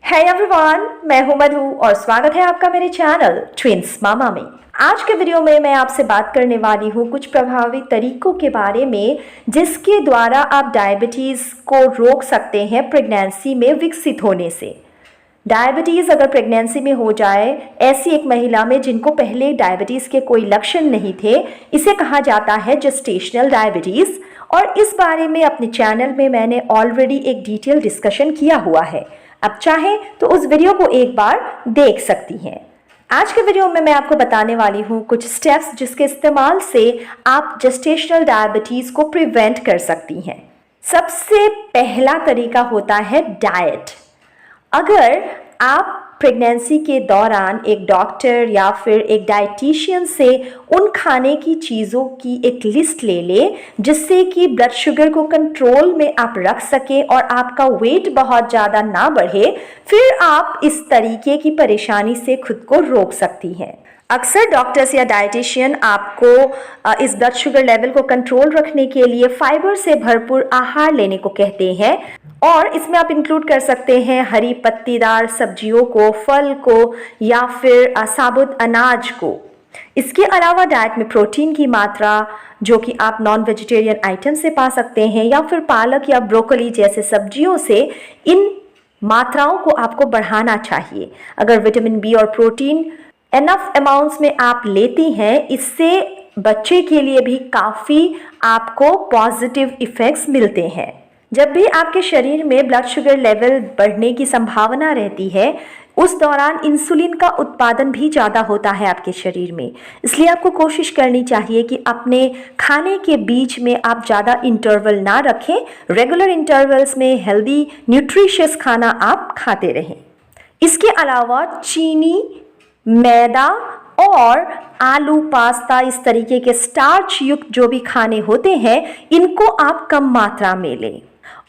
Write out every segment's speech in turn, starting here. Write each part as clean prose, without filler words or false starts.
है एवरीवन, मैं हूं मधु और स्वागत है आपका मेरे चैनल ट्विंस मामा में। आज के वीडियो में मैं आपसे बात करने वाली हूं कुछ प्रभावी तरीकों के बारे में जिसके द्वारा आप डायबिटीज़ को रोक सकते हैं प्रेगनेंसी में विकसित होने से। डायबिटीज़ अगर प्रेगनेंसी में हो जाए, ऐसी एक महिला में जिनको पहले डायबिटीज़ के कोई लक्षण नहीं थे, इसे कहा जाता है जेस्टेशनल डायबिटीज़। और इस बारे में अपने चैनल में मैंने ऑलरेडी एक डिटेल डिस्कशन किया हुआ है। अब चाहें तो उस वीडियो को एक बार देख सकती हैं। आज के वीडियो में मैं आपको बताने वाली हूँ कुछ स्टेप्स जिसके इस्तेमाल से आप जेस्टेशनल डायबिटीज़ को प्रिवेंट कर सकती हैं। सबसे पहला तरीका होता है डाइट। अगर आप प्रेगनेंसी के दौरान एक डॉक्टर या फिर एक डाइटिशियन से उन खाने की चीज़ों की एक लिस्ट ले लें जिससे कि ब्लड शुगर को कंट्रोल में आप रख सकें और आपका वेट बहुत ज़्यादा ना बढ़े, फिर आप इस तरीके की परेशानी से खुद को रोक सकती हैं। अक्सर डॉक्टर्स या डाइटिशियन आपको इस ब्लड शुगर लेवल को कंट्रोल रखने के लिए फाइबर से भरपूर आहार लेने को कहते हैं और इसमें आप इंक्लूड कर सकते हैं हरी पत्तीदार सब्जियों को, फल को या फिर साबुत अनाज को। इसके अलावा डाइट में प्रोटीन की मात्रा जो कि आप नॉन वेजिटेरियन आइटम से पा सकते हैं या फिर पालक या ब्रोकली जैसे सब्जियों से, इन मात्राओं को आपको बढ़ाना चाहिए। अगर विटामिन बी और प्रोटीन एनफ अमाउंट्स में आप लेती हैं, इससे बच्चे के लिए भी काफ़ी आपको पॉजिटिव इफ़ेक्ट्स मिलते हैं। जब भी आपके शरीर में ब्लड शुगर लेवल बढ़ने की संभावना रहती है, उस दौरान इंसुलिन का उत्पादन भी ज़्यादा होता है आपके शरीर में। इसलिए आपको कोशिश करनी चाहिए कि अपने खाने के बीच में आप ज़्यादा इंटरवल ना रखें। रेगुलर इंटरवल्स में हेल्दी न्यूट्रिशियस खाना आप खाते रहें। इसके अलावा चीनी, मैदा और आलू, पास्ता, इस तरीके के स्टार्च युक्त जो भी खाने होते हैं, इनको आप कम मात्रा में लें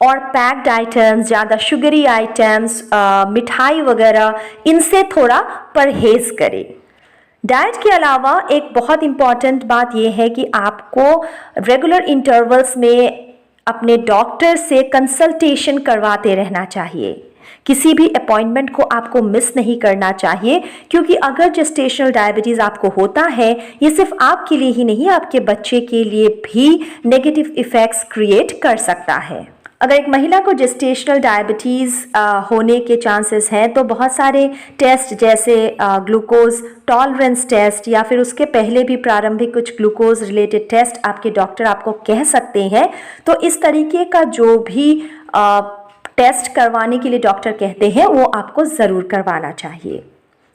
और पैक्ड आइटम्स, ज़्यादा शुगरी आइटम्स, मिठाई वगैरह, इनसे थोड़ा परहेज करें। डाइट के अलावा एक बहुत इम्पॉर्टेंट बात यह है कि आपको रेगुलर इंटरवल्स में अपने डॉक्टर से कंसल्टेशन करवाते रहना चाहिए। किसी भी अपॉइंटमेंट को आपको मिस नहीं करना चाहिए, क्योंकि अगर जेस्टेशनल डायबिटीज़ आपको होता है, ये सिर्फ आपके लिए ही नहीं, आपके बच्चे के लिए भी नेगेटिव इफ़ेक्ट्स क्रिएट कर सकता है। अगर एक महिला को जेस्टेशनल डायबिटीज़ होने के चांसेस हैं तो बहुत सारे टेस्ट जैसे ग्लूकोज टॉलरेंस टेस्ट या फिर उसके पहले भी प्रारंभिक कुछ ग्लूकोज रिलेटेड टेस्ट आपके डॉक्टर आपको कह सकते हैं। तो इस तरीके का जो भी टेस्ट करवाने के लिए डॉक्टर कहते हैं वो आपको ज़रूर करवाना चाहिए।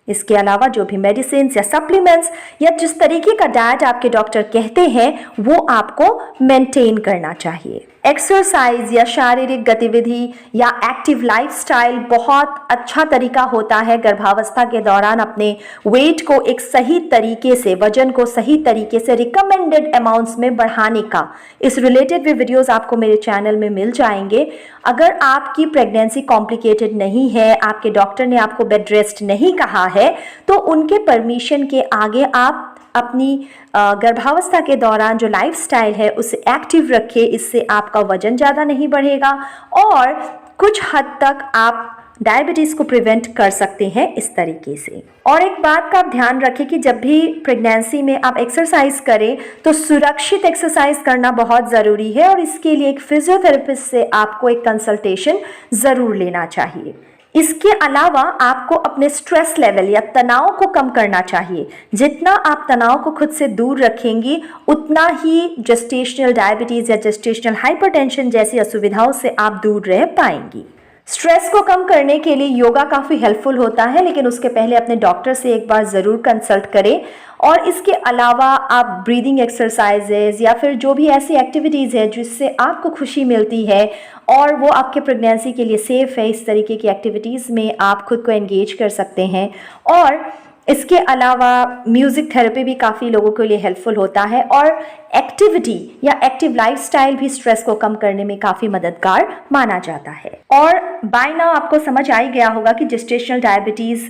इसके अलावा जो भी मेडिसिन या सप्लीमेंट्स या जिस तरीके का डाइट आपके डॉक्टर कहते हैं वो आपको मेंटेन करना चाहिए। एक्सरसाइज या शारीरिक गतिविधि या एक्टिव लाइफस्टाइल बहुत अच्छा तरीका होता है गर्भावस्था के दौरान अपने वेट को एक सही तरीके से, वजन को सही तरीके से रिकमेंडेड अमाउंट्स में बढ़ाने का। इस रिलेटेड भी वीडियोस आपको मेरे चैनल में मिल जाएंगे। अगर आपकी प्रेगनेंसी कॉम्प्लिकेटेड नहीं है, आपके डॉक्टर ने आपको बेड रेस्ट नहीं कहा है, तो उनके परमिशन के आगे आप अपनी गर्भावस्था के दौरान जो लाइफस्टाइल है उसे एक्टिव रखें। इससे आपका वजन ज़्यादा नहीं बढ़ेगा और कुछ हद तक आप डायबिटीज़ को प्रिवेंट कर सकते हैं इस तरीके से। और एक बात का आप ध्यान रखें कि जब भी प्रेगनेंसी में आप एक्सरसाइज करें तो सुरक्षित एक्सरसाइज करना बहुत ज़रूरी है और इसके लिए एक फिजियोथेरेपिस्ट से आपको एक कंसल्टेशन ज़रूर लेना चाहिए। इसके अलावा आपको अपने स्ट्रेस लेवल या तनाव को कम करना चाहिए। जितना आप तनाव को खुद से दूर रखेंगी, उतना ही जेस्टेशनल डायबिटीज़ या जेस्टेशनल हाइपरटेंशन जैसी असुविधाओं से आप दूर रह पाएंगी। स्ट्रेस को कम करने के लिए योगा काफ़ी हेल्पफुल होता है, लेकिन उसके पहले अपने डॉक्टर से एक बार ज़रूर कंसल्ट करें। और इसके अलावा आप ब्रीदिंग एक्सरसाइजेज या फिर जो भी ऐसी एक्टिविटीज़ है जिससे आपको खुशी मिलती है और वो आपके प्रेगनेंसी के लिए सेफ़ है, इस तरीके की एक्टिविटीज़ में आप खुद को एंगेज कर सकते हैं। और इसके अलावा म्यूज़िक थेरेपी भी काफ़ी लोगों के लिए हेल्पफुल होता है और एक्टिविटी या एक्टिव लाइफस्टाइल भी स्ट्रेस को कम करने में काफ़ी मददगार माना जाता है। और बाय नाउ आपको समझ आ ही गया होगा कि जेस्टेशनल डायबिटीज़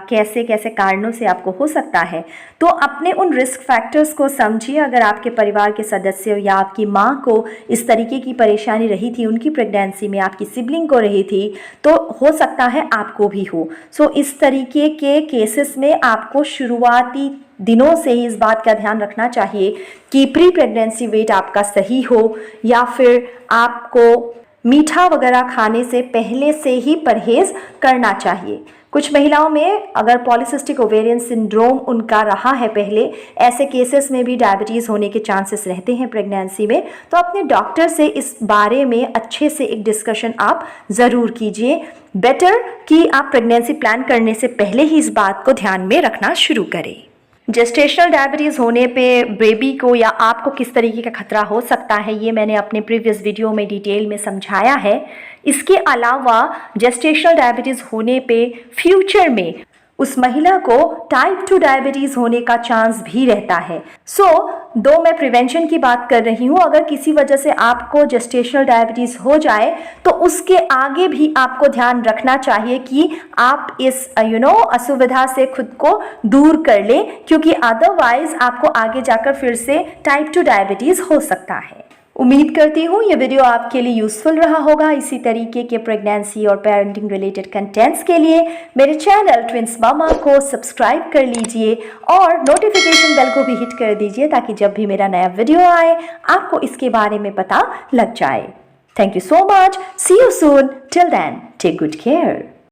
कैसे कैसे कारणों से आपको हो सकता है। तो अपने उन रिस्क फैक्टर्स को समझिए। अगर आपके परिवार के सदस्य या आपकी माँ को इस तरीके की परेशानी रही थी उनकी प्रेगनेंसी में, आपकी सिबलिंग को रही थी, तो हो सकता है आपको भी हो। सो इस तरीके के केसेस में आपको शुरुआती दिनों से ही इस बात का ध्यान रखना चाहिए कि प्री प्रेगनेंसी वेट आपका सही हो, या फिर आपको मीठा वगैरह खाने से पहले से ही परहेज करना चाहिए। कुछ महिलाओं में अगर पॉलीसिस्टिक ओवेरियन सिंड्रोम उनका रहा है पहले, ऐसे केसेस में भी डायबिटीज़ होने के चांसेस रहते हैं प्रेगनेंसी में। तो अपने डॉक्टर से इस बारे में अच्छे से एक डिस्कशन आप ज़रूर कीजिए। बेटर कि आप प्रेगनेंसी प्लान करने से पहले ही इस बात को ध्यान में रखना शुरू करें। जेस्टेशनल डायबिटीज़ होने पे बेबी को या आपको किस तरीके का खतरा हो सकता है, ये मैंने अपने प्रीवियस वीडियो में डिटेल में समझाया है। इसके अलावा जेस्टेशनल डायबिटीज़ होने पे फ्यूचर में उस महिला को टाइप 2 डायबिटीज़ होने का चांस भी रहता है। दो मैं प्रिवेंशन की बात कर रही हूँ, अगर किसी वजह से आपको जेस्टेशनल डायबिटीज़ हो जाए तो उसके आगे भी आपको ध्यान रखना चाहिए कि आप इस असुविधा से खुद को दूर कर लें, क्योंकि अदरवाइज आपको आगे जाकर फिर से टाइप 2 डायबिटीज़ हो सकता है। उम्मीद करती हूँ ये वीडियो आपके लिए यूज़फुल रहा होगा। इसी तरीके के प्रेगनेंसी और पेरेंटिंग रिलेटेड कंटेंट्स के लिए मेरे चैनल ट्विंस मामा को सब्सक्राइब कर लीजिए और नोटिफिकेशन बेल को भी हिट कर दीजिए, ताकि जब भी मेरा नया वीडियो आए आपको इसके बारे में पता लग जाए। Thank you so much. See you soon. Till then take good care.